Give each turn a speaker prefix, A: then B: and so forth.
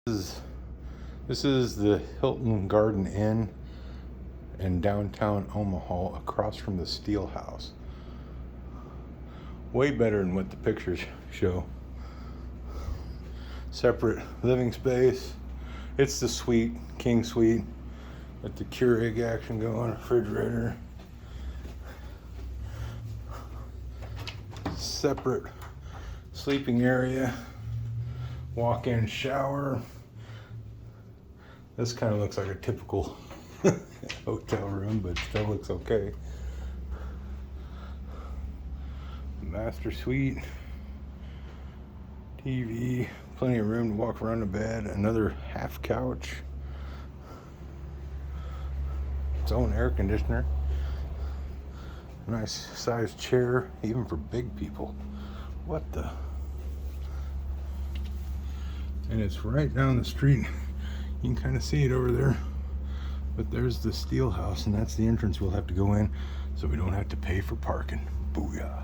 A: This is the Hilton Garden Inn in downtown Omaha, across from the Steel House. Way better than what the pictures show. Separate living space. It's the suite, king suite, with the Keurig action going, refrigerator. Separate sleeping area, walk-in shower. This kind of looks like a typical hotel room, but still looks okay. Master suite, TV, plenty of room to walk around the bed, another half couch, its own air conditioner, nice sized chair, even for big people. What the? And it's right down the street. You can kind of see it over there, but there's the Steel House, and that's the entrance we'll have to go in, so we don't have to pay for parking. Booyah.